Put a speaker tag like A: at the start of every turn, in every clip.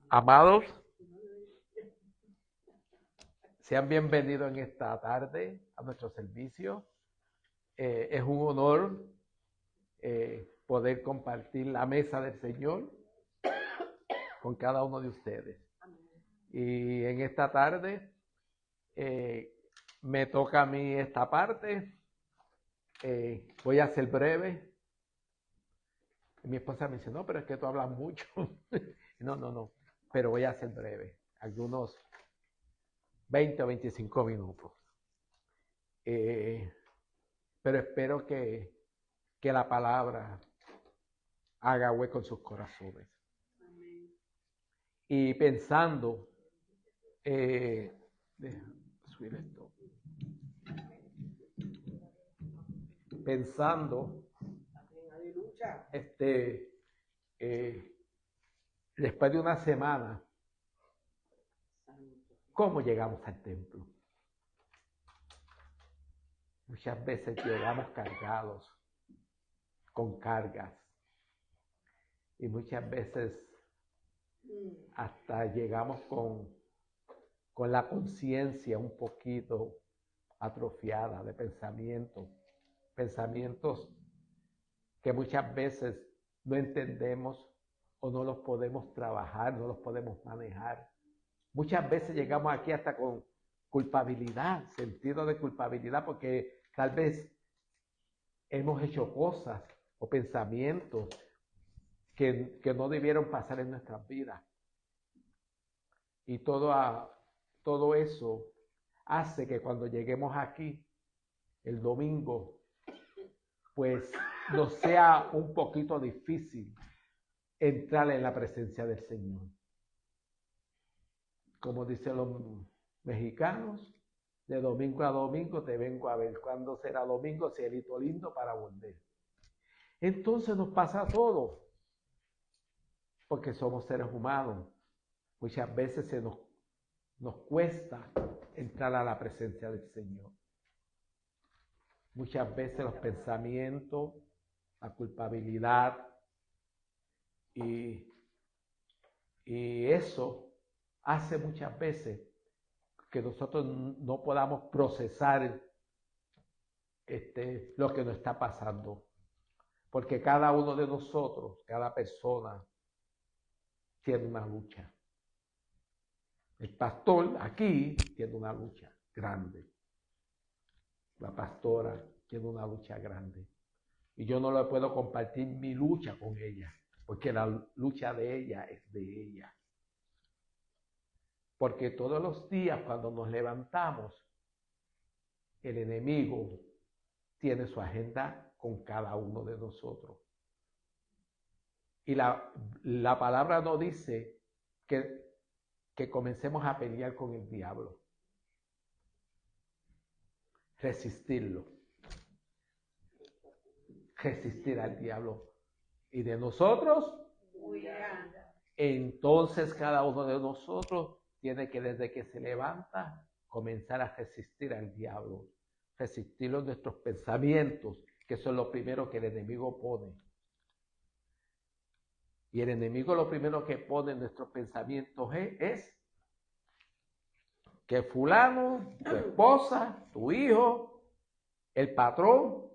A: Amados, sean bienvenidos en esta tarde a nuestro servicio. Es un honor poder compartir la mesa del Señor con cada uno de ustedes. Y en esta tarde me toca a mí esta parte. Voy a ser breve. Mi esposa me dice, no, pero es que tú hablas mucho. No, pero voy a ser breve. Algunos 20 o 25 minutos. Pero espero que la palabra haga hueco en sus corazones. Y pensando, después de una semana, ¿cómo llegamos al templo? Muchas veces llegamos cargados, con cargas, y muchas veces hasta llegamos con la conciencia un poquito atrofiada de pensamientos que muchas veces no entendemos o no los podemos trabajar, no los podemos manejar. Muchas veces llegamos aquí hasta con culpabilidad, sentido de culpabilidad, porque tal vez hemos hecho cosas o pensamientos que no debieron pasar en nuestras vidas. Y todo eso hace que cuando lleguemos aquí el domingo, pues nos sea un poquito difícil entrar en la presencia del Señor. Como dicen los mexicanos, de domingo a domingo te vengo a ver. ¿Cuándo será domingo, cielito lindo, para volver? Entonces nos pasa todo, porque somos seres humanos. Muchas veces nos cuesta entrar a la presencia del Señor. Muchas veces los pensamientos, la culpabilidad y eso hace muchas veces que nosotros no podamos procesar lo que nos está pasando. Porque cada uno de nosotros, cada persona, tiene una lucha. El pastor aquí tiene una lucha grande. La pastora tiene una lucha grande. Y yo no le puedo compartir mi lucha con ella, porque la lucha de ella es de ella. Porque todos los días cuando nos levantamos, el enemigo tiene su agenda con cada uno de nosotros. Y la palabra no dice que comencemos a pelear con el diablo. Resistirlo. Resistir al diablo. Y de nosotros, entonces cada uno de nosotros tiene que, desde que se levanta, comenzar a resistir al diablo. Resistirlo en nuestros pensamientos, que son lo primero que el enemigo pone. Y el enemigo lo primero que pone en nuestros pensamientos es que fulano, tu esposa, tu hijo, el patrón,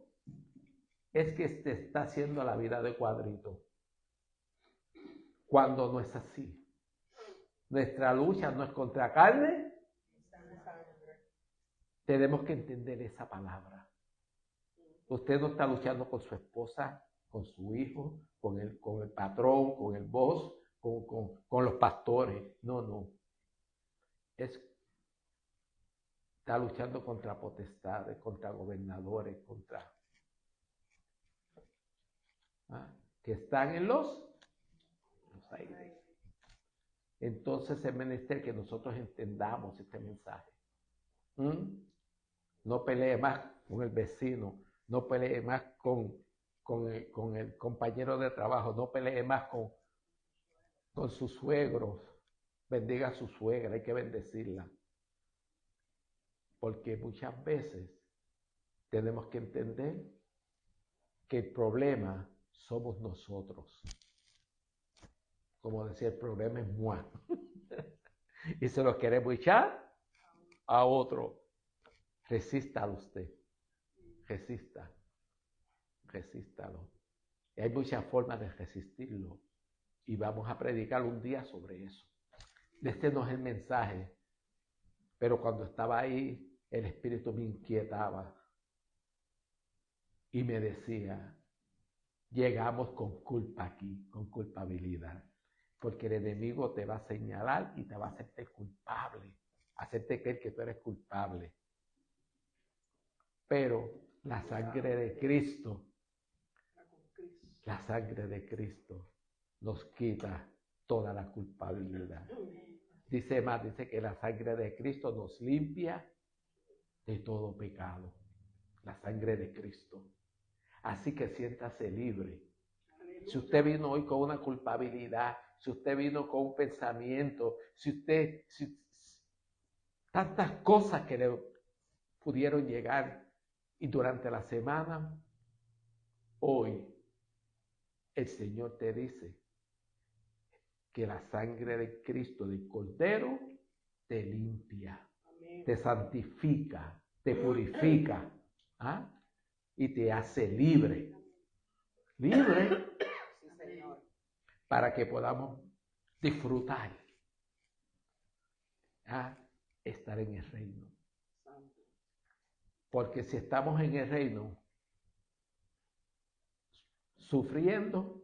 A: es que te está haciendo la vida de cuadrito. Cuando no es así. Nuestra lucha no es contra carne. Tenemos que entender esa palabra. Usted no está luchando con su esposa, con su hijo, con el patrón, con el boss, con los pastores. No. Está luchando contra potestades, contra gobernadores, que están en los aires. Entonces es menester que nosotros entendamos este mensaje. No pelee más con el vecino, no pelee más con el compañero de trabajo, no pelee más con sus suegros. Bendiga a su suegra, hay que bendecirla. Porque muchas veces tenemos que entender que el problema somos nosotros. Como decía, el problema es moi. Y se lo queremos echar a otro. Resístalo usted. Resístalo. Y hay muchas formas de resistirlo. Y vamos a predicar un día sobre eso. Este no es el mensaje. Pero cuando estaba ahí, el Espíritu me inquietaba. Y me decía, llegamos con culpa aquí, con culpabilidad. Porque el enemigo te va a señalar y te va a hacerte culpable. Hacerte creer que tú eres culpable. Pero la sangre de Cristo nos quita toda la culpabilidad. Dice que la sangre de Cristo nos limpia de todo pecado. La sangre de Cristo. Así que siéntase libre. Si usted vino hoy con una culpabilidad, si usted vino con un pensamiento, tantas cosas que le pudieron llegar y durante la semana, hoy el Señor te dice que la sangre de Cristo, del Cordero, te limpia, te santifica, te purifica, ¿ah? Y te hace libre. Libre para que podamos disfrutar, ¿ah? Estar en el reino. Porque si estamos en el reino sufriendo,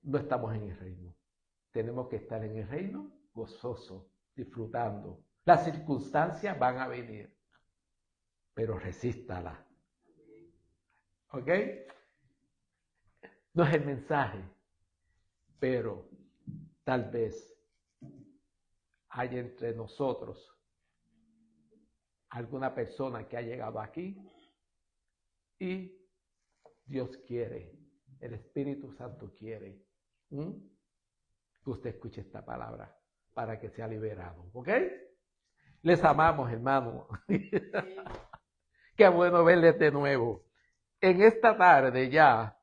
A: no estamos en el reino. Tenemos que estar en el reino gozoso, disfrutando. Las circunstancias van a venir, pero resístala. ¿Ok? No es el mensaje, pero tal vez hay entre nosotros alguna persona que ha llegado aquí y Dios quiere, el Espíritu Santo quiere que usted escuche esta palabra para que sea liberado. ¿Ok? Les amamos, hermano. Qué bueno verles de nuevo. En esta tarde ya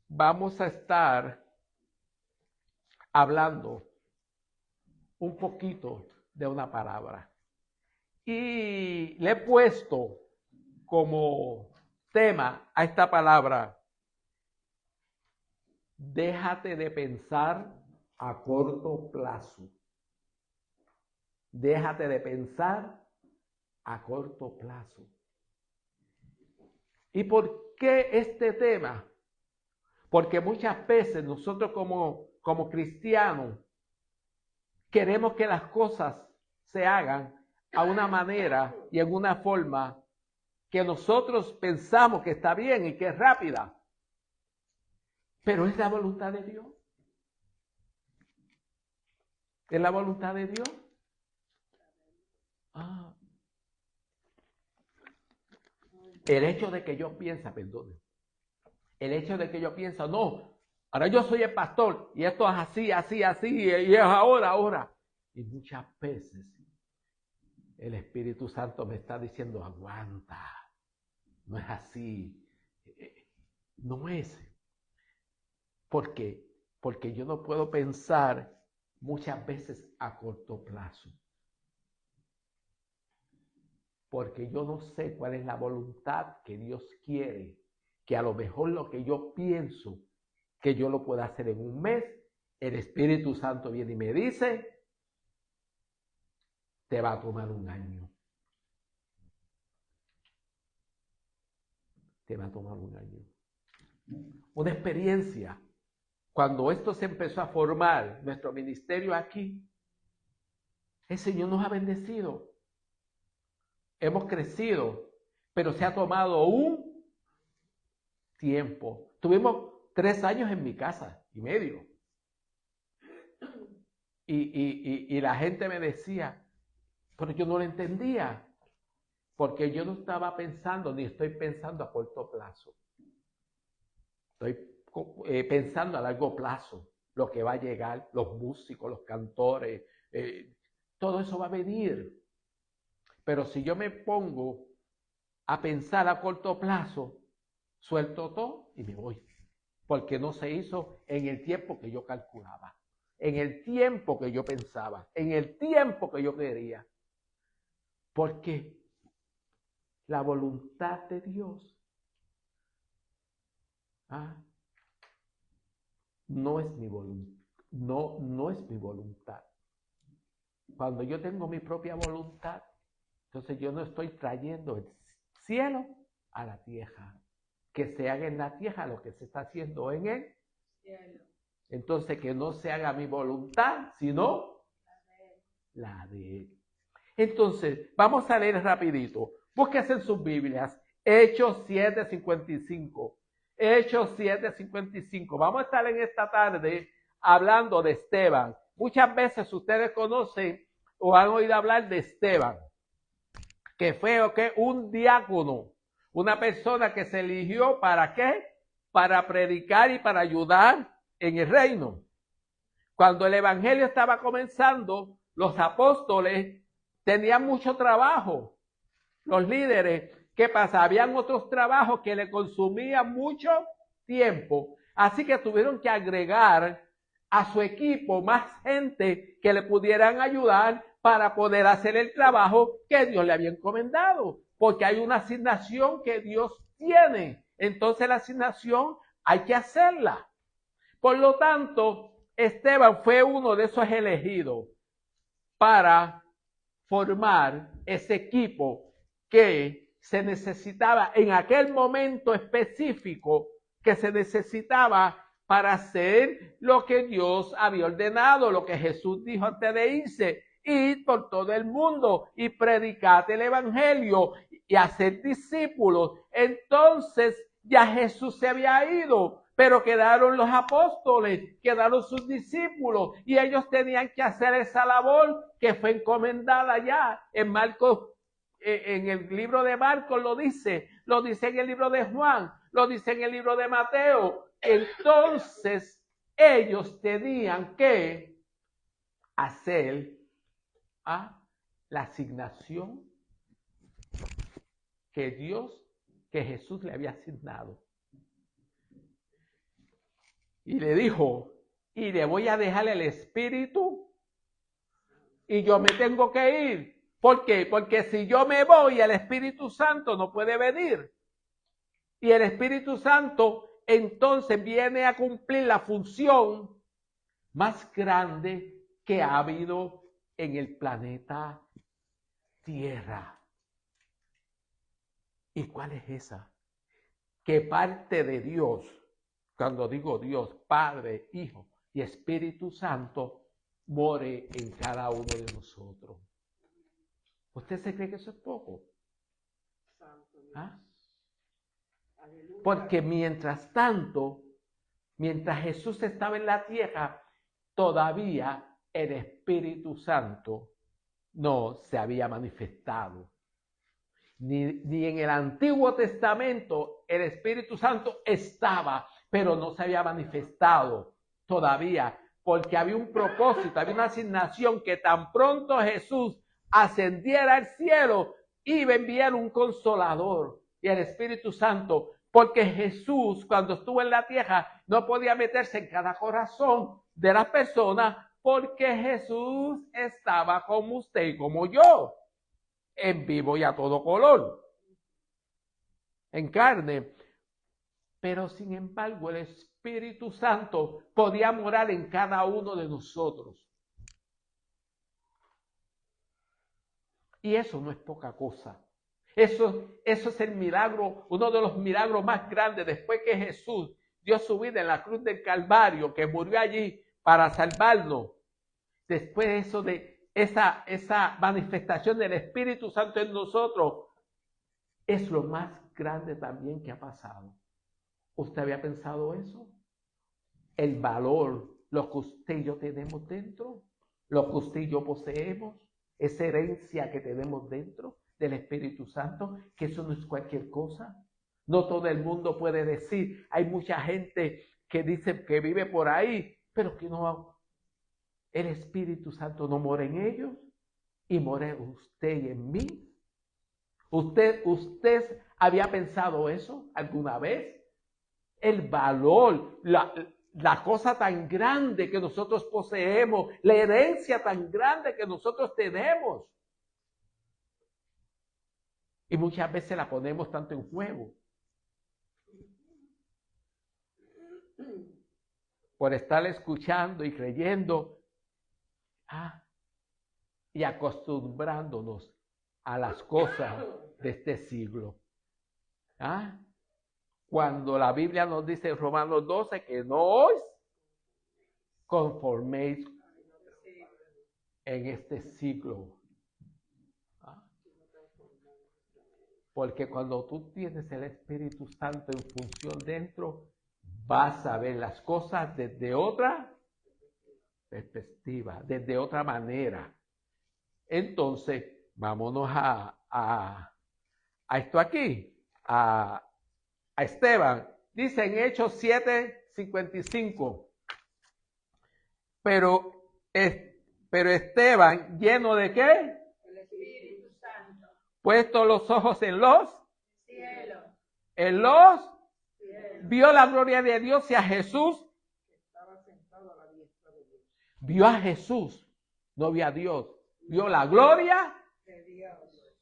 A: vamos a estar hablando un poquito de una palabra. Y le he puesto como tema a esta palabra: déjate de pensar a corto plazo. Déjate de pensar a corto plazo. ¿Y por qué este tema? Porque muchas veces nosotros como cristianos queremos que las cosas se hagan a una manera y en una forma que nosotros pensamos que está bien y que es rápida. Pero es la voluntad de Dios. ¿Es la voluntad de Dios? El hecho de que yo piense, el hecho de que yo piense, no, ahora yo soy el pastor y esto es así, y es ahora. Y muchas veces el Espíritu Santo me está diciendo, aguanta, no es así, no es. ¿Por qué? Porque yo no puedo pensar muchas veces a corto plazo. Porque yo no sé cuál es la voluntad que Dios quiere, que a lo mejor lo que yo pienso que yo lo pueda hacer en un mes, el Espíritu Santo viene y me dice, te va a tomar un año. Te va a tomar un año. Una experiencia. Cuando esto se empezó a formar, nuestro ministerio aquí, el Señor nos ha bendecido. Hemos crecido, pero se ha tomado un tiempo. Tuvimos 3 años en mi casa y medio. Y la gente me decía, pero yo no lo entendía, porque yo no estaba pensando, ni estoy pensando a corto plazo. Estoy pensando a largo plazo, lo que va a llegar, los músicos, los cantores, todo eso va a venir. Pero si yo me pongo a pensar a corto plazo, suelto todo y me voy. porque no se hizo en el tiempo que yo calculaba, en el tiempo que yo pensaba, en el tiempo que yo quería. Porque la voluntad de Dios no es mi voluntad. No es mi voluntad. Cuando yo tengo mi propia voluntad, entonces yo no estoy trayendo el cielo a la tierra. Que se haga en la tierra lo que se está haciendo en el cielo. Entonces que no se haga mi voluntad, sino la de Él. Entonces, vamos a leer rapidito. Búsquense en sus Biblias. Hechos 7:55. Hechos 7:55. Vamos a estar en esta tarde hablando de Esteban. Muchas veces ustedes conocen o han oído hablar de Esteban, que fue un diácono, una persona que se eligió ¿para qué? Para predicar y para ayudar en el reino. Cuando el evangelio estaba comenzando, los apóstoles tenían mucho trabajo. Los líderes, ¿qué pasa? Habían otros trabajos que le consumían mucho tiempo. Así que tuvieron que agregar a su equipo más gente que le pudieran ayudar para poder hacer el trabajo que Dios le había encomendado. Porque hay una asignación que Dios tiene. Entonces la asignación hay que hacerla. Por lo tanto, Esteban fue uno de esos elegidos para formar ese equipo que se necesitaba en aquel momento específico, que se necesitaba para hacer lo que Dios había ordenado, lo que Jesús dijo antes de irse: ir por todo el mundo y predicar el evangelio y hacer discípulos. Entonces ya Jesús se había ido, pero quedaron los apóstoles, quedaron sus discípulos, y ellos tenían que hacer esa labor que fue encomendada ya en Marcos. En el libro de Marcos lo dice en el libro de Juan, lo dice en el libro de Mateo. Entonces ellos tenían que hacer la asignación que Jesús le había asignado. Y le dijo: y le voy a dejar el Espíritu y yo me tengo que ir. ¿Por qué? Porque si yo me voy, el Espíritu Santo no puede venir. Y el Espíritu Santo entonces viene a cumplir la función más grande que ha habido en el planeta Tierra. ¿Y cuál es esa? Que parte de Dios, cuando digo Dios, Padre, Hijo y Espíritu Santo, more en cada uno de nosotros. ¿Usted se cree que eso es poco? Porque mientras tanto, mientras Jesús estaba en la tierra, todavía el Espíritu Santo no se había manifestado. Ni en el Antiguo Testamento el Espíritu Santo estaba, pero no se había manifestado todavía, porque había un propósito, había una asignación, que tan pronto Jesús ascendiera al cielo, iba a enviar un consolador, y el Espíritu Santo, porque Jesús, cuando estuvo en la tierra, no podía meterse en cada corazón de las personas, porque Jesús estaba como usted y como yo, en vivo y a todo color, en carne. Pero sin embargo el Espíritu Santo podía morar en cada uno de nosotros. Y eso no es poca cosa. Eso es el milagro, uno de los milagros más grandes, después que Jesús dio su vida en la cruz del Calvario, que murió allí para salvarnos. Después de eso, de esa manifestación del Espíritu Santo en nosotros, es lo más grande también que ha pasado. ¿Usted había pensado eso? El valor, lo que usted y yo tenemos dentro, lo que usted y yo poseemos, esa herencia que tenemos dentro del Espíritu Santo, que eso no es cualquier cosa. No todo el mundo puede decir. Hay mucha gente que dice que vive por ahí, pero que no, el Espíritu Santo no mora en ellos, y mora en usted y en mí. ¿Usted había pensado eso alguna vez? el valor, la cosa tan grande que nosotros poseemos, la herencia tan grande que nosotros tenemos. Y muchas veces la ponemos tanto en juego. Por estar escuchando y creyendo y acostumbrándonos a las cosas de este siglo. Cuando la Biblia nos dice en Romanos 12 que no os conforméis en este siglo. Porque cuando tú tienes el Espíritu Santo en función dentro, vas a ver las cosas desde otra perspectiva, desde otra manera. Entonces, vámonos a esto aquí, a Esteban. Dice en Hechos 7:55. Pero Esteban, ¿lleno de qué?
B: El Espíritu Santo.
A: Puesto los ojos en los
B: Cielo.
A: En los
B: Cielo.
A: vio la gloria de Dios y a Jesús.
B: Estaba sentado a la diestra de Dios.
A: Vio a Jesús, no vio a Dios. Vio la gloria
B: De Dios.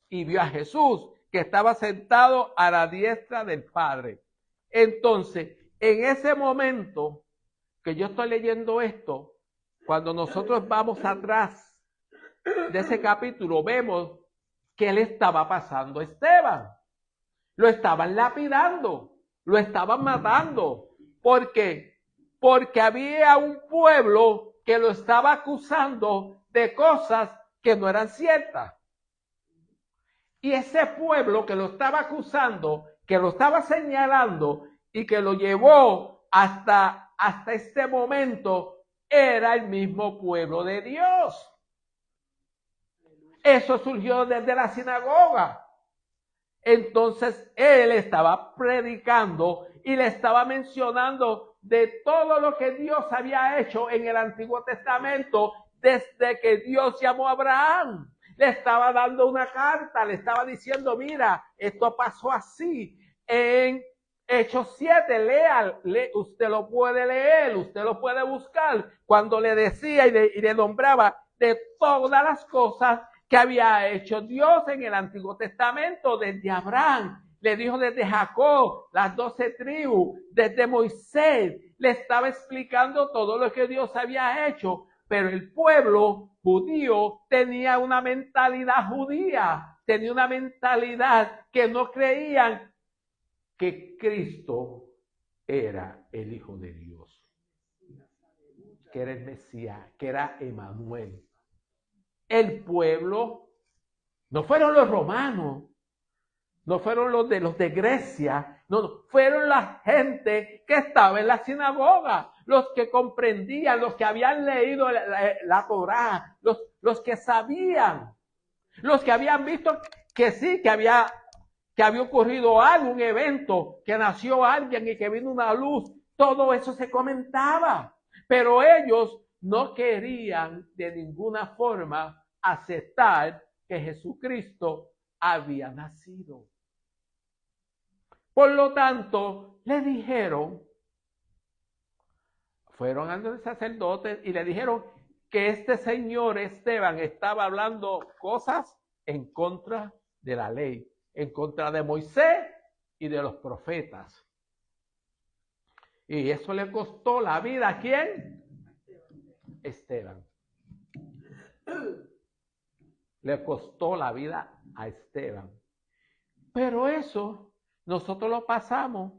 A: y vio a Jesús, que estaba sentado a la diestra del Padre. Entonces, en ese momento que yo estoy leyendo esto, cuando nosotros vamos atrás de ese capítulo, vemos que le estaba pasando a Esteban. Lo estaban lapidando, lo estaban matando. ¿Por qué? Porque había un pueblo que lo estaba acusando de cosas que no eran ciertas. Y ese pueblo que lo estaba acusando, que lo estaba señalando y que lo llevó hasta este momento, era el mismo pueblo de Dios. Eso surgió desde la sinagoga. Entonces él estaba predicando y le estaba mencionando de todo lo que Dios había hecho en el Antiguo Testamento desde que Dios llamó a Abraham. Le estaba dando una carta, le estaba diciendo, mira, esto pasó así. En Hechos 7, usted lo puede leer, usted lo puede buscar, cuando le decía y le nombraba de todas las cosas que había hecho Dios en el Antiguo Testamento, desde Abraham, le dijo desde Jacob, las 12 tribus, desde Moisés, le estaba explicando todo lo que Dios había hecho, pero el pueblo judío tenía una mentalidad judía, tenía una mentalidad que no creían que Cristo era el Hijo de Dios, que era el Mesías, que era Emmanuel. El pueblo no fueron los romanos, no fueron los de Grecia, no, fueron la gente que estaba en la sinagoga, los que comprendían, los que habían leído la Torá, los que sabían, los que habían visto que sí, que había ocurrido algo, un evento, que nació alguien y que vino una luz. Todo eso se comentaba, pero ellos no querían de ninguna forma aceptar que Jesucristo había nacido. Por lo tanto, le dijeron, fueron ante el sacerdote y le dijeron que este señor Esteban estaba hablando cosas en contra de la ley, en contra de Moisés y de los profetas. Y eso le costó la vida ¿a quién? Esteban. Le costó la vida a Esteban. Pero eso nosotros lo pasamos.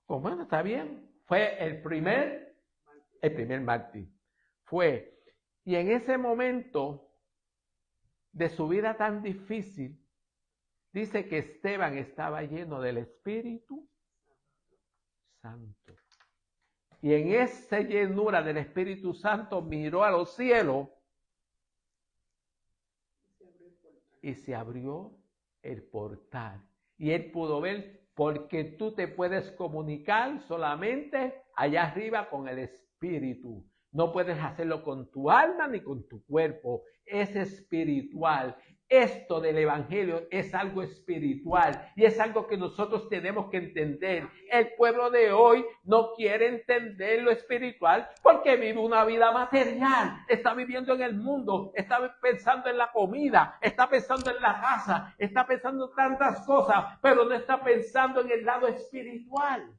A: Pues bueno, está bien. Fue el primer mártir. Fue. Y en ese momento de su vida tan difícil, dice que Esteban estaba lleno del Espíritu Santo. Y en esa llenura del Espíritu Santo miró a los cielos y se abrió el portal. Y él pudo ver, porque tú te puedes comunicar solamente allá arriba con el Espíritu. No puedes hacerlo con tu alma ni con tu cuerpo. Es espiritual. esto del evangelio es algo espiritual y es algo que nosotros tenemos que entender. El pueblo de hoy no quiere entender lo espiritual porque vive una vida material, está viviendo en el mundo, está pensando en la comida, está pensando en la casa, está pensando en tantas cosas, pero no está pensando en el lado espiritual.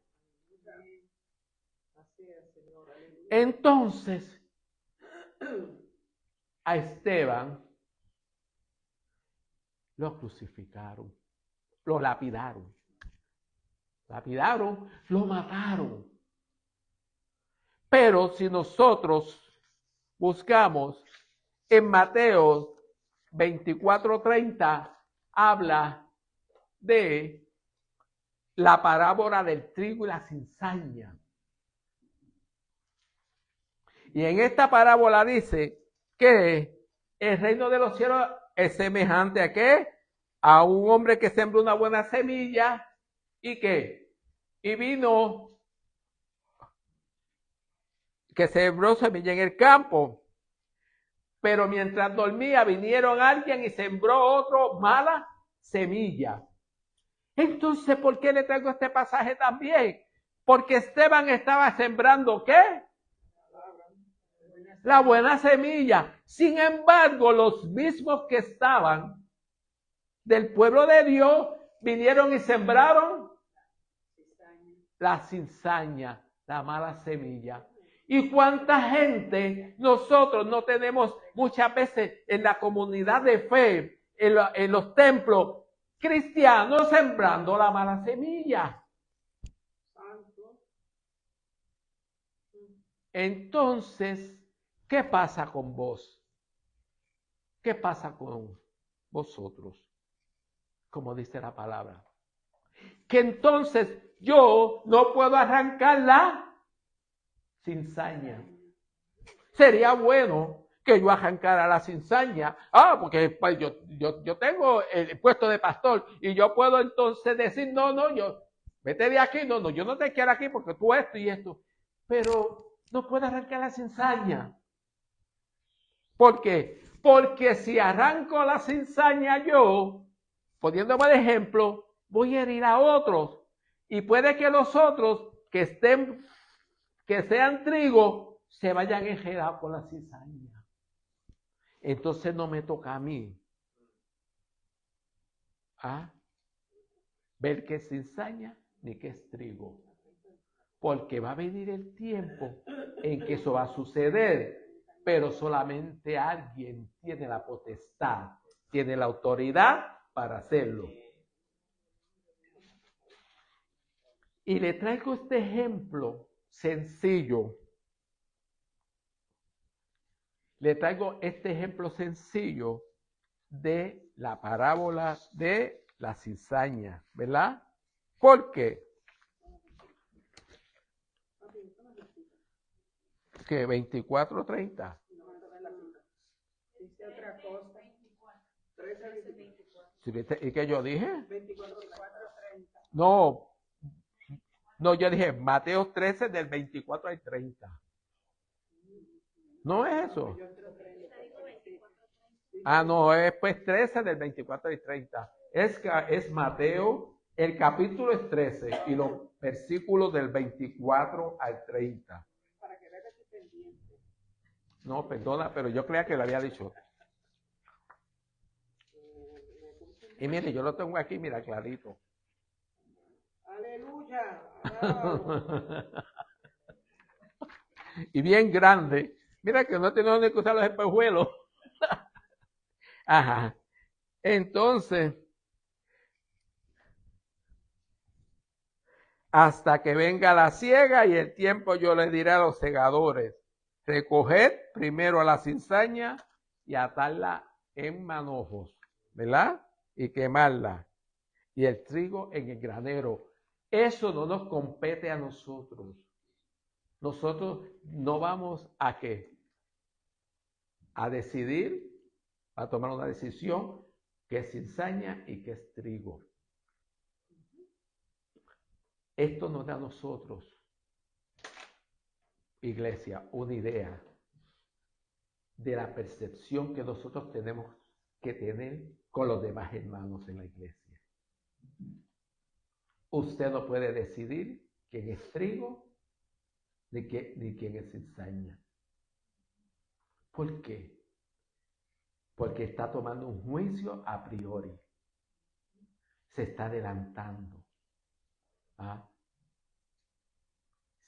A: Entonces, a Esteban lo crucificaron, lo lapidaron, lo mataron. Pero si nosotros buscamos en Mateo 24:30, habla de la parábola del trigo y la cizaña. Y en esta parábola dice que el reino de los cielos es semejante a ¿qué? A un hombre que sembró una buena semilla y ¿qué? Y vino que sembró semilla en el campo. Pero mientras dormía vinieron alguien y sembró otro mala semilla. Entonces, ¿por qué le traigo este pasaje también? Porque Esteban estaba sembrando ¿qué? La buena semilla. Sin embargo, los mismos que estaban del pueblo de Dios vinieron y sembraron la cizaña, la mala semilla. ¿Y cuánta gente nosotros no tenemos muchas veces en la comunidad de fe, en los templos cristianos sembrando la mala semilla? Entonces, ¿qué pasa con vos? ¿Qué pasa con vosotros? Como dice la palabra. Que entonces yo no puedo arrancar la cizaña. Sería bueno que yo arrancara la cizaña. Porque pues, yo tengo el puesto de pastor y yo puedo entonces decir, no, vete de aquí, no, yo no te quiero aquí porque tú esto y esto. Pero no puedo arrancar la cizaña. ¿Por qué? Porque si arranco la cizaña yo, poniéndome de ejemplo, voy a herir a otros. Y puede que los otros que sean trigo, se vayan enredados por la cizaña. Entonces no me toca a mí ver qué es cizaña ni qué es trigo. Porque va a venir el tiempo en que eso va a suceder. Pero solamente alguien tiene la potestad, tiene la autoridad para hacerlo. Y le traigo este ejemplo sencillo. Le traigo este ejemplo sencillo de la parábola de la cizaña, ¿verdad? ¿Por qué? ¿Qué? 24:30.
B: Dice otra cosa.
A: 13:24. ¿Y qué yo dije?
B: 24:30.
A: No, yo dije Mateo 13 del 24 al 30. ¿No es eso? No, es pues 13 del 24 al 30. Es Mateo, el capítulo es 13 y los versículos del 24 al 30.
B: Para que veas que estoy pendiente.
A: No, perdona, pero yo creía que lo había dicho. Y mire, yo lo tengo aquí, mira, clarito.
B: Aleluya.
A: Y bien grande. Mira que no tengo donde usar los espejuelos. Ajá. Entonces, hasta que venga la siega y el tiempo yo les diré a los segadores, recoged primero a la cizaña y atarla en manojos, ¿verdad? Y quemarla. Y el trigo en el granero. Eso no nos compete a nosotros. Nosotros no vamos a ¿qué? A decidir, a tomar una decisión que es cizaña y que es trigo. Esto nos da a nosotros, iglesia, una idea de la percepción que nosotros tenemos que tener con los demás hermanos en la iglesia. Usted no puede decidir quién es trigo ni quién es cizaña. ¿Por qué? Porque está tomando un juicio a priori. Se está adelantando. ¿Ah?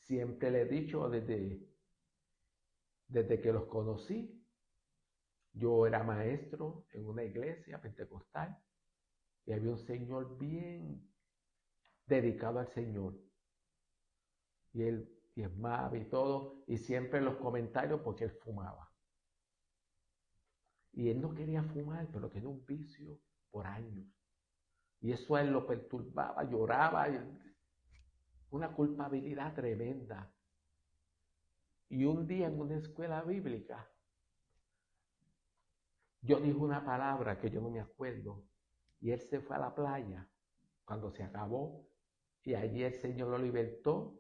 A: Siempre le he dicho desde que los conocí, yo era maestro en una iglesia pentecostal y había un señor bien dedicado al Señor. Y él diezmaba y todo, y siempre en los comentarios porque él fumaba. Y él no quería fumar, pero tenía un vicio por años. Y eso a él lo perturbaba, lloraba, una culpabilidad tremenda. Y un día en una escuela bíblica, yo dije una palabra que yo no me acuerdo, y él se fue a la playa cuando se acabó, y allí el Señor lo libertó,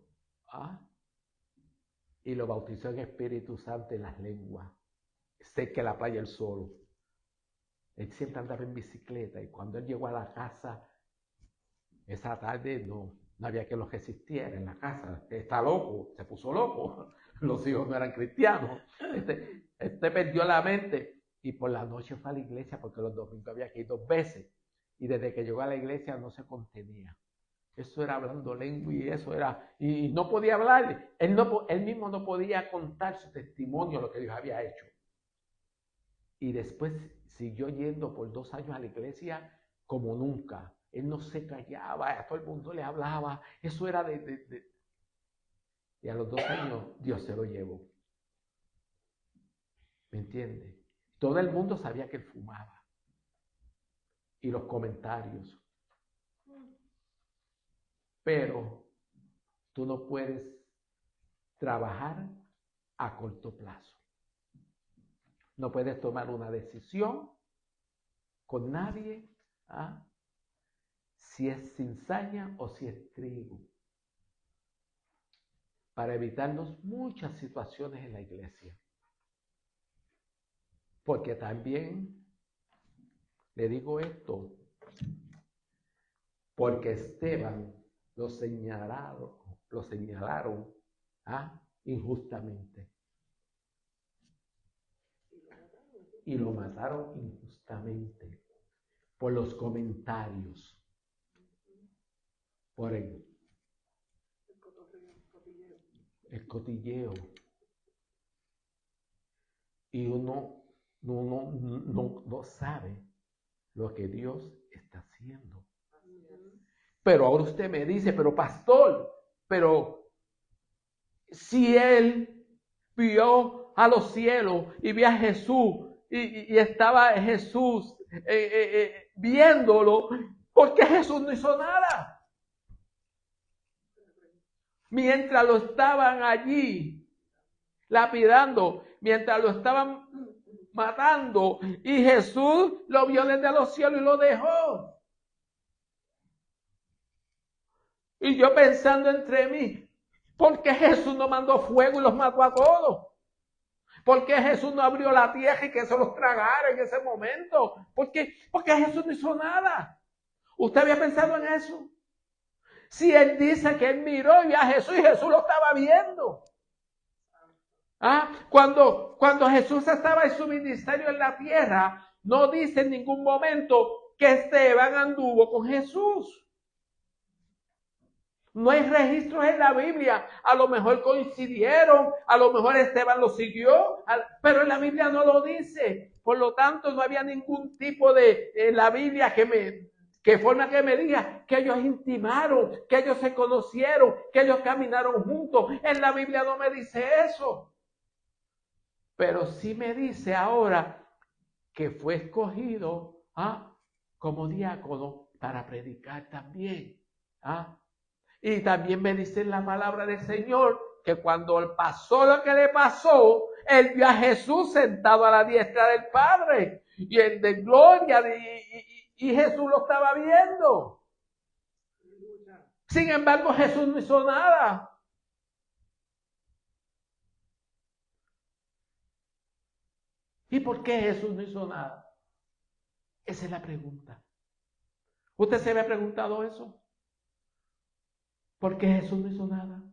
A: y lo bautizó en Espíritu Santo en las lenguas. Sé que la playa él solo. Él siempre andaba en bicicleta, y cuando él llegó a la casa, esa tarde no había que lo resistiera en la casa. Está loco, se puso loco. Los hijos no eran cristianos. Este perdió la mente y por la noche fue a la iglesia porque los domingos había que ir 2 veces. Y desde que llegó a la iglesia no se contenía. Eso era hablando lengua y eso era... Y no podía hablar. Él mismo no podía contar su testimonio, lo que Dios había hecho. Y después siguió yendo por 2 años a la iglesia como nunca. Él no se callaba, a todo el mundo le hablaba. Eso era Y a los 2 años Dios se lo llevó. ¿Me entiende? Todo el mundo sabía que él fumaba. Y los comentarios. Pero tú no puedes trabajar a corto plazo. No puedes tomar una decisión con nadie, si es cizaña o si es trigo, para evitarnos muchas situaciones en la iglesia. Porque también le digo esto, porque Esteban lo señalaron injustamente. Y lo mataron injustamente por los comentarios, por el cotilleo. Y uno no sabe lo que Dios está haciendo. Pero ahora usted me dice, pero pastor, pero si él vio a los cielos y vio a Jesús y estaba Jesús viéndolo, ¿por qué Jesús no hizo nada? Mientras lo estaban allí lapidando, mientras lo estaban matando, y Jesús lo vio desde los cielos y lo dejó. Y yo pensando entre mí, ¿por qué Jesús no mandó fuego y los mató a todos? ¿Por qué Jesús no abrió la tierra y que se los tragara en ese momento? Porque Jesús no hizo nada. ¿Usted había pensado en eso? Si él dice que él miró y vio a Jesús y Jesús lo estaba viendo. Cuando Jesús estaba en su ministerio en la tierra, no dice en ningún momento que Esteban anduvo con Jesús. No hay registros en la Biblia. A lo mejor coincidieron, a lo mejor Esteban lo siguió, pero en la Biblia no lo dice. Por lo tanto, no había ningún tipo en la Biblia que me diga que ellos intimaron, que ellos se conocieron, que ellos caminaron juntos. En la Biblia no me dice eso. Pero sí me dice ahora que fue escogido como diácono para predicar también. Y también me dice en la palabra del Señor que cuando pasó lo que le pasó, él vio a Jesús sentado a la diestra del Padre y el de gloria y Jesús lo estaba viendo. Sin embargo, Jesús no hizo nada. ¿Y por qué Jesús no hizo nada? Esa es la pregunta. ¿Usted se había preguntado eso? ¿Por qué Jesús no hizo nada?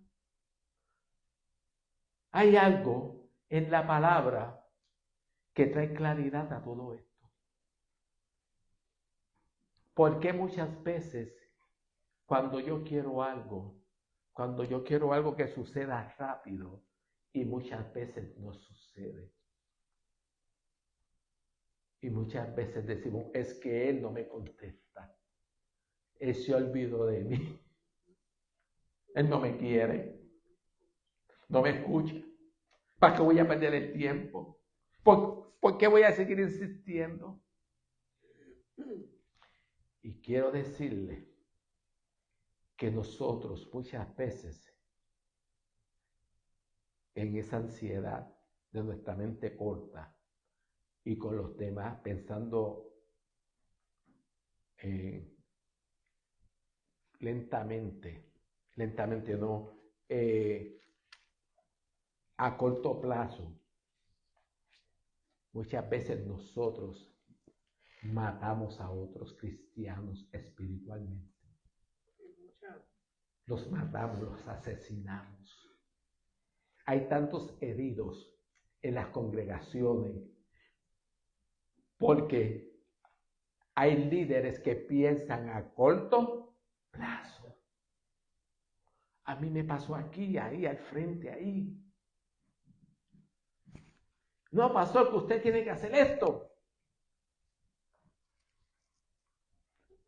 A: Hay algo en la palabra que trae claridad a todo esto. ¿Por qué muchas veces cuando yo quiero algo que suceda rápido y muchas veces no sucede? Y muchas veces decimos, es que Él no me contesta. Él se olvidó de mí. Él no me quiere. No me escucha. ¿Para qué voy a perder el tiempo? ¿Por qué voy a seguir insistiendo? Y quiero decirle que nosotros muchas veces en esa ansiedad de nuestra mente corta y con los demás pensando lentamente no, a corto plazo, muchas veces nosotros matamos a otros cristianos espiritualmente. Los matamos, los asesinamos. Hay tantos heridos en las congregaciones porque hay líderes que piensan a corto plazo. A mí me pasó aquí, ahí, al frente, ahí. No, pastor, que usted tiene que hacer esto.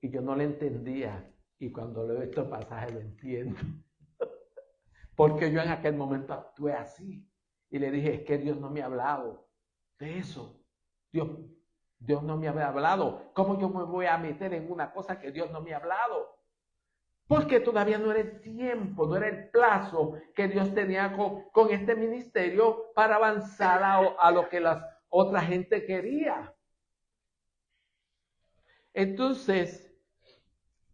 A: Y yo no le entendía. Y cuando leo estos pasajes lo entiendo. Porque yo en aquel momento actué así. Y le dije, es que Dios no me ha hablado de eso. Dios no me había hablado. ¿Cómo yo me voy a meter en una cosa que Dios no me ha hablado? Porque todavía no era el tiempo, no era el plazo que Dios tenía con este ministerio para avanzar a lo que la otra gente quería. Entonces,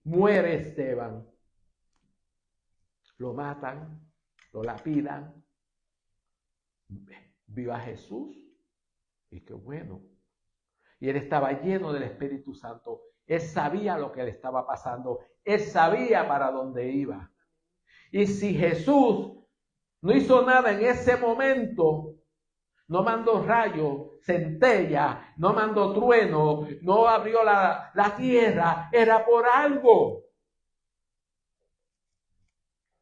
A: muere Esteban. Lo matan, lo lapidan. Vio a Jesús y qué bueno. Y él estaba lleno del Espíritu Santo. Él sabía lo que le estaba pasando. Él sabía para dónde iba. Y si Jesús no hizo nada en ese momento, no mandó rayo, centella, no mandó trueno, no abrió la tierra, era por algo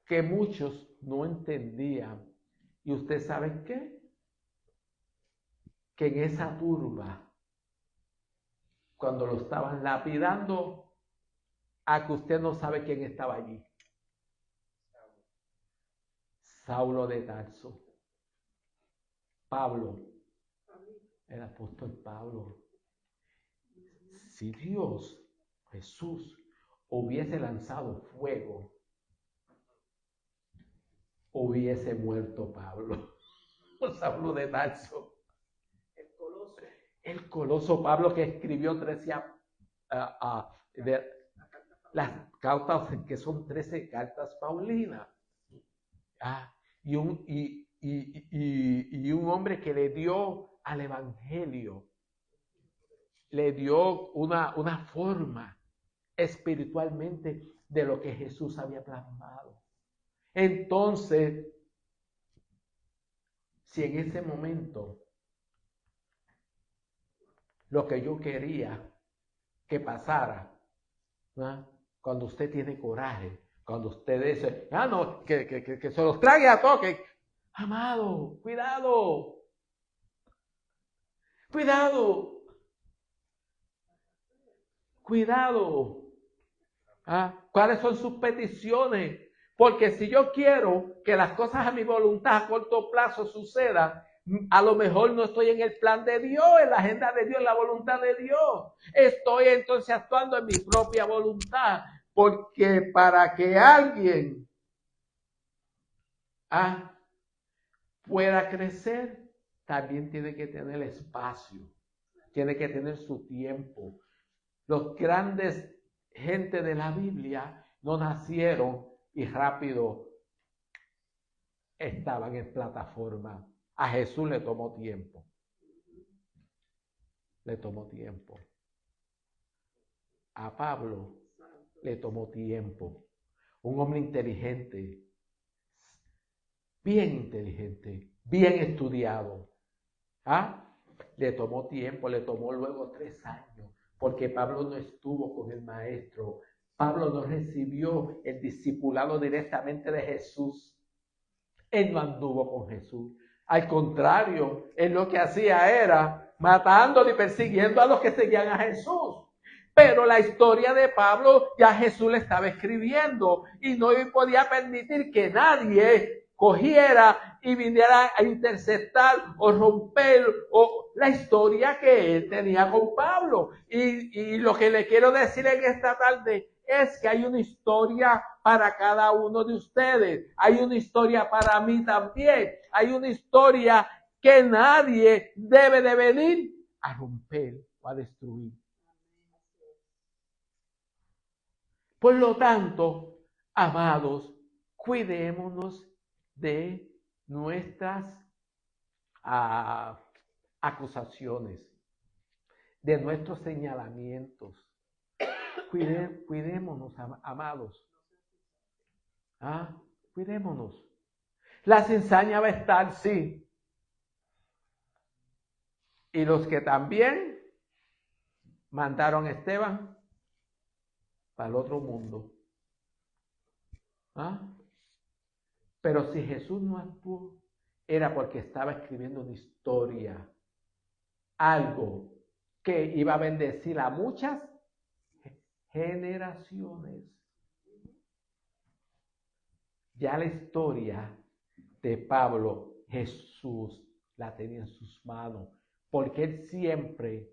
A: que muchos no entendían. ¿Y usted sabe qué? Que en esa turba, cuando lo estaban lapidando, a que usted no sabe quién estaba allí. Saulo de Tarso. Pablo. El apóstol Pablo. Si Dios, Jesús, hubiese lanzado fuego, hubiese muerto Pablo. Saulo de Tarso. El coloso Pablo que escribió 13 las cartas, que son 13 cartas paulinas. Y un hombre que le dio al evangelio, le dio una forma espiritualmente de lo que Jesús había plasmado. Entonces, si en ese momento lo que yo quería que pasara, ¿no? Cuando usted tiene coraje, cuando usted dice, no, que se los trague a toque. Amado, cuidado. Cuidado. Cuidado. ¿Cuáles son sus peticiones? Porque si yo quiero que las cosas a mi voluntad a corto plazo sucedan, a lo mejor no estoy en el plan de Dios, en la agenda de Dios, en la voluntad de Dios. Estoy entonces actuando en mi propia voluntad. Porque para que alguien pueda crecer, también tiene que tener espacio, tiene que tener su tiempo. Los grandes gente de la Biblia no nacieron y rápido estaban en plataforma. A Jesús le tomó tiempo. Le tomó tiempo. A Pablo le tomó tiempo. Un hombre inteligente, bien estudiado. Le tomó tiempo, le tomó luego 3 años, porque Pablo no estuvo con el maestro. Pablo no recibió el discipulado directamente de Jesús. Él no anduvo con Jesús. Al contrario, él lo que hacía era matándole y persiguiendo a los que seguían a Jesús. Pero la historia de Pablo ya Jesús le estaba escribiendo y no podía permitir que nadie cogiera y viniera a interceptar o romper la historia que él tenía con Pablo. Y lo que le quiero decir en esta tarde es que hay una historia para cada uno de ustedes. Hay una historia para mí también. Hay una historia que nadie debe de venir a romper o a destruir. Por lo tanto, amados, cuidémonos de nuestras acusaciones, de nuestros señalamientos. Cuidémonos, amados. Cuidémonos. La cizaña va a estar, sí. Y los que también mandaron a Esteban para el otro mundo. Pero si Jesús no actuó, era porque estaba escribiendo una historia, algo que iba a bendecir a muchas generaciones. Ya la historia de Pablo, Jesús la tenía en sus manos, porque él siempre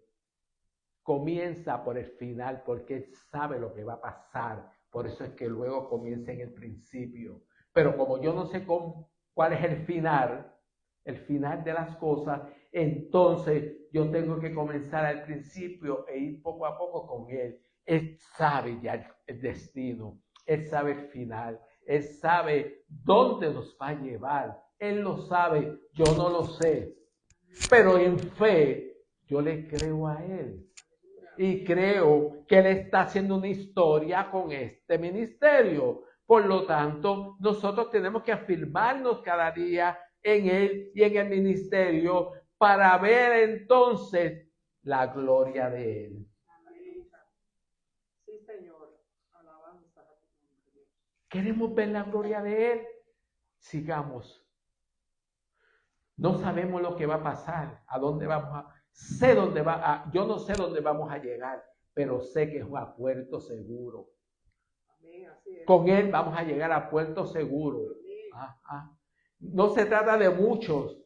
A: comienza por el final, porque él sabe lo que va a pasar. Por eso es que luego comienza en el principio. Pero como yo no sé cuál es el final de las cosas, entonces yo tengo que comenzar al principio e ir poco a poco con él. Él sabe ya el destino, él sabe el final, él sabe dónde nos va a llevar. Él lo sabe, yo no lo sé. Pero en fe, yo le creo a él. Y creo que él está haciendo una historia con este ministerio. Por lo tanto, nosotros tenemos que afirmarnos cada día en él y en el ministerio para ver entonces la gloria de él.
B: Sí, Señor. Alabanza.
A: ¿Queremos ver la gloria de él? Sigamos. No sabemos lo que va a pasar, a dónde vamos a... yo no sé dónde vamos a llegar, pero sé que es a puerto seguro.
B: Amén, así es.
A: Con él vamos a llegar a puerto seguro. No se trata de muchos,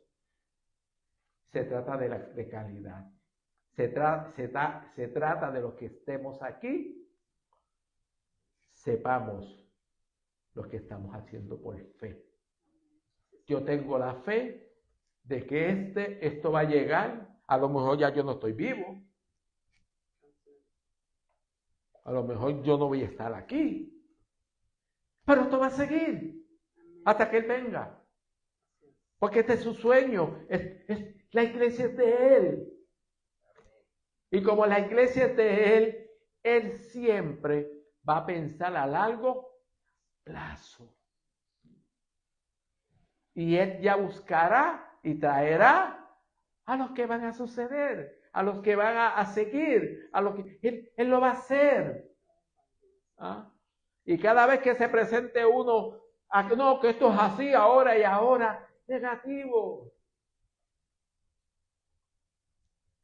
A: se trata de calidad. Se trata de los que estemos aquí, sepamos lo que estamos haciendo por fe. Yo tengo la fe de que esto va a llegar. A lo mejor ya yo no estoy vivo. A lo mejor yo no voy a estar aquí. Pero esto va a seguir hasta que él venga. Porque este es su sueño. La iglesia es de él. Y como la iglesia es de él, él siempre va a pensar a largo plazo. Y él ya buscará y traerá a los que van a suceder, a los que van a seguir, a los que él lo va a hacer. Y cada vez que se presente uno, no, que esto es así ahora y ahora, negativo.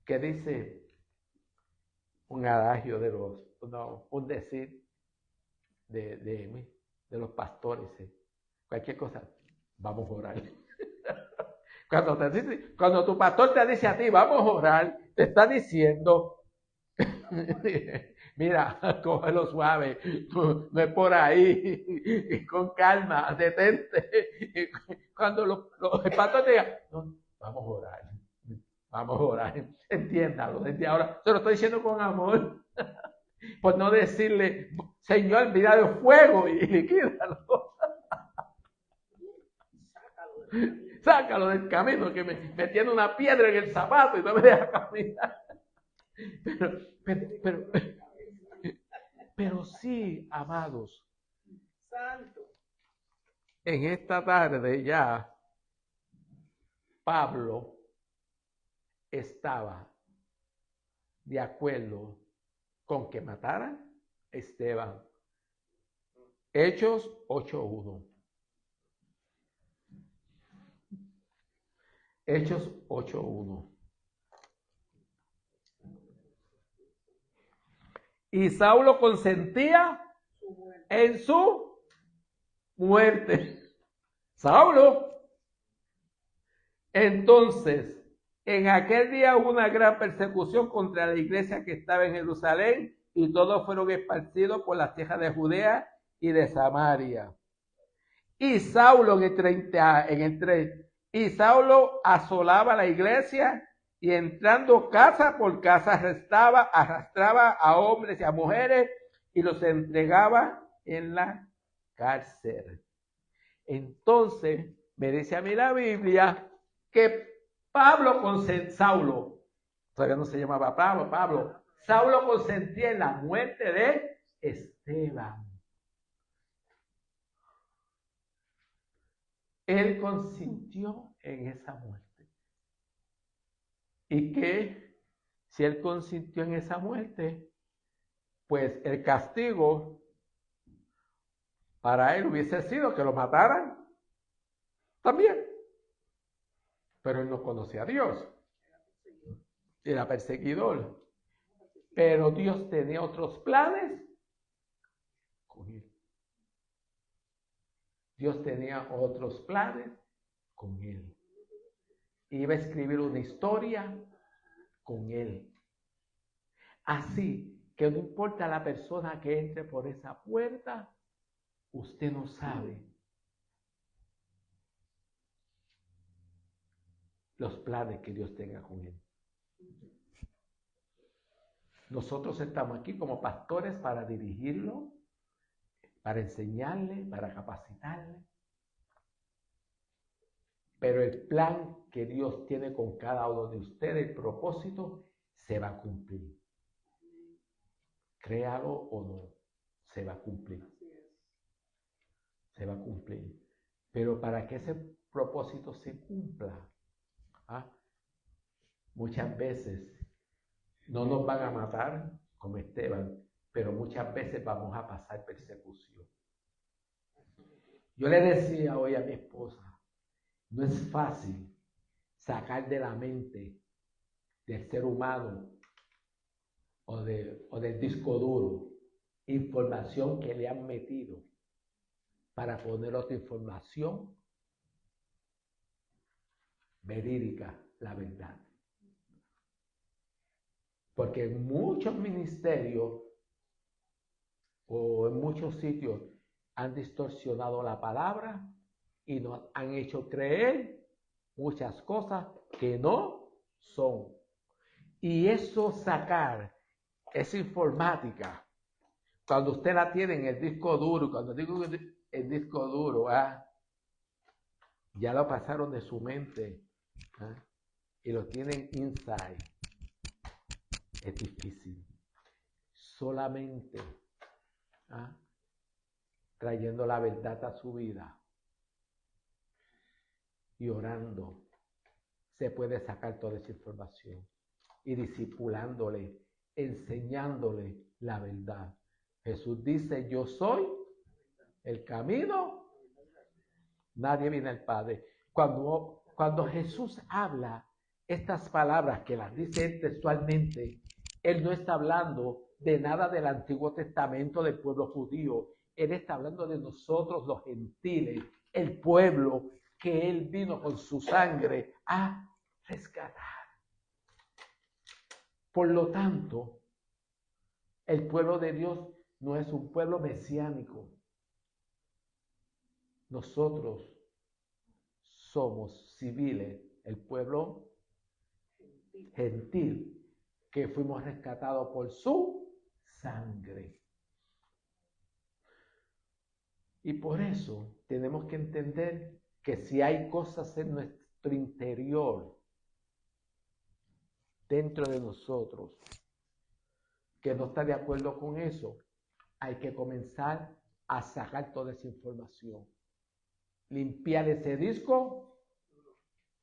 A: ¿Qué dice un adagio un decir de los pastores? Cualquier cosa, vamos a orar. Cuando tu pastor te dice a ti, vamos a orar, te está diciendo, mira, cógelo suave, no es por ahí, con calma, detente. Cuando el pastor te diga, no, vamos a orar, entiéndalo, desde ahora, se lo estoy diciendo con amor, por no decirle, Señor, mira el fuego y liquídalo. Sácalo del camino, que me tiene una piedra en el zapato y no me deja caminar. Pero Pero sí, amados,
B: Santo.
A: en esta tarde ya Pablo estaba de acuerdo con que mataran a Esteban. Hechos 8:1. Hechos 8:1. Y Saulo consentía en su muerte. Saulo. Entonces, en aquel día hubo una gran persecución contra la iglesia que estaba en Jerusalén y todos fueron esparcidos por las tierras de Judea y de Samaria. Y Saulo y Saulo asolaba la iglesia y entrando casa por casa arrastraba a hombres y a mujeres y los entregaba en la cárcel. Entonces, me dice a mí la Biblia que Saulo, todavía no se llamaba Pablo, Saulo consentía en la muerte de Esteban. Él consintió en esa muerte. Y que si él consintió en esa muerte, pues el castigo para él hubiese sido que lo mataran también. Pero él no conocía a Dios. Era perseguidor. Pero Dios tenía otros planes con él. Dios tenía otros planes con él. Iba a escribir una historia con él. Así que no importa la persona que entre por esa puerta, usted no sabe los planes que Dios tenga con él. Nosotros estamos aquí como pastores para dirigirlo, para enseñarle, para capacitarle. Pero el plan que Dios tiene con cada uno de ustedes, el propósito, se va a cumplir. Créalo o no, se va a cumplir. Se va a cumplir. Pero para que ese propósito se cumpla, muchas veces no nos van a matar como Esteban, pero muchas veces vamos a pasar persecución. Yo le decía hoy a mi esposa, no es fácil sacar de la mente del ser humano o del disco duro información que le han metido para poner otra información verídica, la verdad. Porque en muchos ministerios o en muchos sitios han distorsionado la palabra y nos han hecho creer muchas cosas que no son. Y eso sacar, esa informática, cuando usted la tiene en el disco duro, cuando digo el disco duro, ya lo pasaron de su mente y lo tienen inside. Es difícil. Solamente trayendo la verdad a su vida y orando se puede sacar toda esa información y discipulándole, enseñándole la verdad. Jesús dice, yo soy el camino, nadie viene al Padre. Cuando Jesús habla estas palabras que las dice él textualmente, él no está hablando de nada del Antiguo Testamento del pueblo judío. Él está hablando de nosotros los gentiles, el pueblo que él vino con su sangre a rescatar. Por lo tanto, el pueblo de Dios no es un pueblo mesiánico. Nosotros somos civiles, el pueblo gentil, que fuimos rescatados por su sangre. Y por eso tenemos que entender que si hay cosas en nuestro interior, dentro de nosotros, que no está de acuerdo con eso, hay que comenzar a sacar toda esa información. Limpiar ese disco,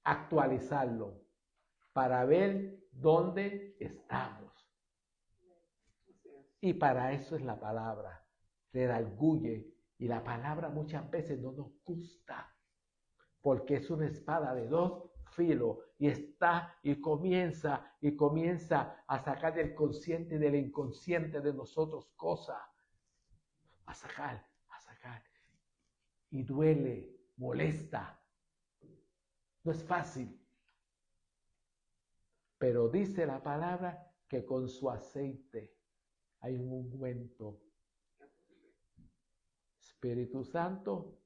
A: actualizarlo, para ver dónde estamos. Y para eso es la palabra. Redarguye. Y la palabra muchas veces no nos gusta, porque es una espada de dos filos y está y comienza a sacar del consciente y del inconsciente de nosotros cosas. A sacar. Y duele, molesta. No es fácil. Pero dice la palabra que con su aceite hay un ungüento. Espíritu Santo,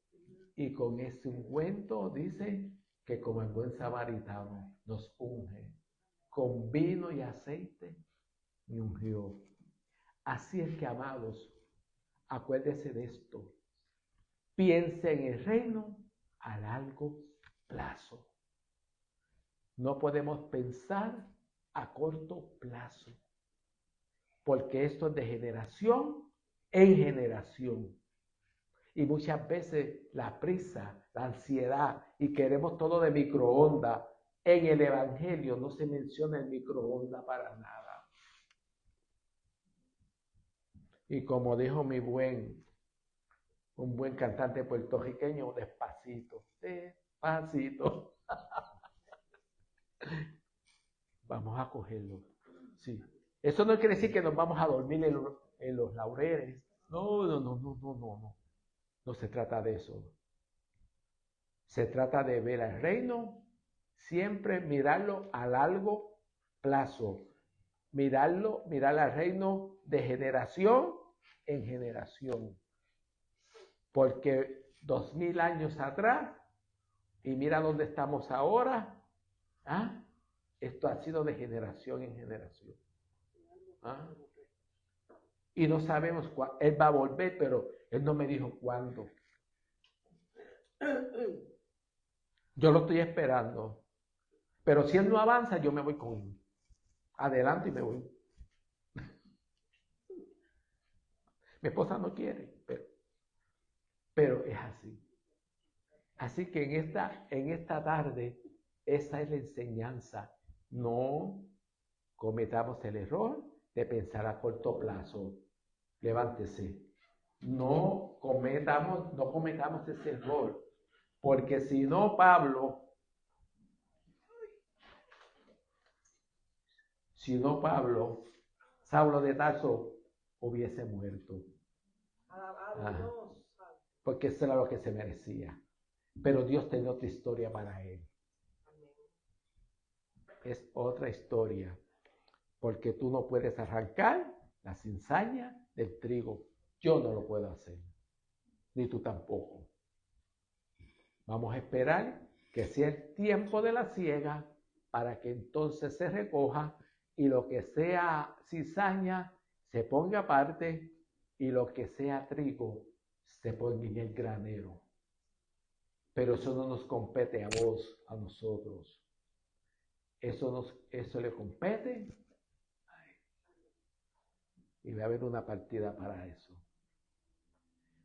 A: y con ese ungüento dice que como el buen samaritano nos unge con vino y aceite y ungió. Así es que, amados, acuérdese de esto. Piense en el reino a largo plazo. No podemos pensar a corto plazo, porque esto es de generación en generación. Y muchas veces la prisa, la ansiedad y queremos todo de microondas. En el Evangelio no se menciona el microondas para nada. Y como dijo un buen cantante puertorriqueño, despacito, despacito. Vamos a cogerlo. Sí. Eso no quiere decir que nos vamos a dormir en los laureles. No. No se trata de eso. Se trata de ver al reino, siempre mirarlo a largo plazo. Mirar al reino de generación en generación. Porque 2000 años atrás, y mira dónde estamos ahora, esto ha sido de generación en generación. Y no sabemos cuándo. Él va a volver, pero Él no me dijo cuándo. Yo lo estoy esperando. Pero si Él no avanza, yo me voy con Él. Adelante y me voy. Mi esposa no quiere, pero es así. Así que en esta tarde, esa es la enseñanza. No cometamos el error de pensar a corto plazo. Levántese. No cometamos ese error. Porque si no, Saulo de Tarso hubiese muerto. Porque eso era lo que se merecía. Pero Dios tenía otra historia para él. Es otra historia. Porque tú no puedes arrancar la cizaña del trigo. Yo no lo puedo hacer. Ni tú tampoco. Vamos a esperar que sea el tiempo de la siega para que entonces se recoja y lo que sea cizaña se ponga aparte y lo que sea trigo se ponga en el granero. Pero eso no nos compete a vos, a nosotros. Eso le compete. Y va a haber una partida para eso.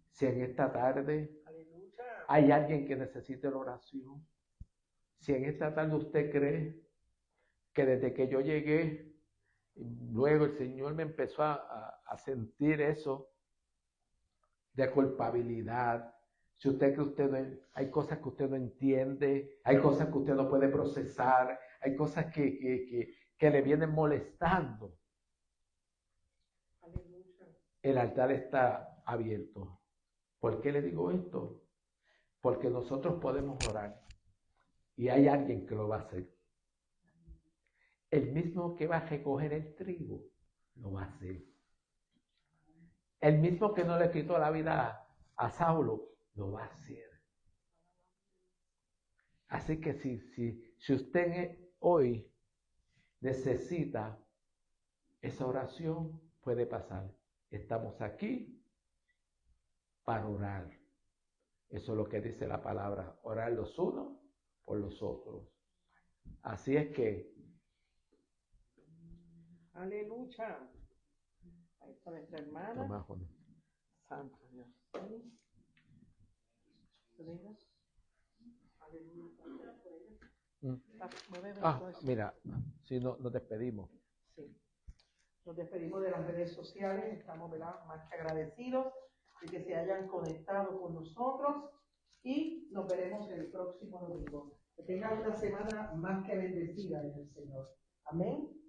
A: Si en esta tarde hay alguien que necesite la oración, si en esta tarde usted cree que desde que yo llegué, luego el Señor me empezó a sentir eso de culpabilidad. Si usted cree hay cosas que usted no entiende, hay cosas que usted no puede procesar, hay cosas que le vienen molestando. El altar está abierto. ¿Por qué le digo esto? Porque nosotros podemos orar y hay alguien que lo va a hacer. El mismo que va a recoger el trigo, lo va a hacer. El mismo que no le quitó la vida a Saulo, lo va a hacer. Así que si usted hoy necesita esa oración, puede pasar. Estamos aquí para orar. Eso es lo que dice la palabra, orar los unos por los otros. Así es que
B: aleluya. Ahí está nuestra hermana.
A: Santo Dios. Mira, si no, nos despedimos.
B: Sí. Nos despedimos de las redes sociales, estamos, ¿verdad?, más que agradecidos de que se hayan conectado con nosotros y nos veremos el próximo domingo. Que tengan una semana más que bendecida en el Señor. Amén.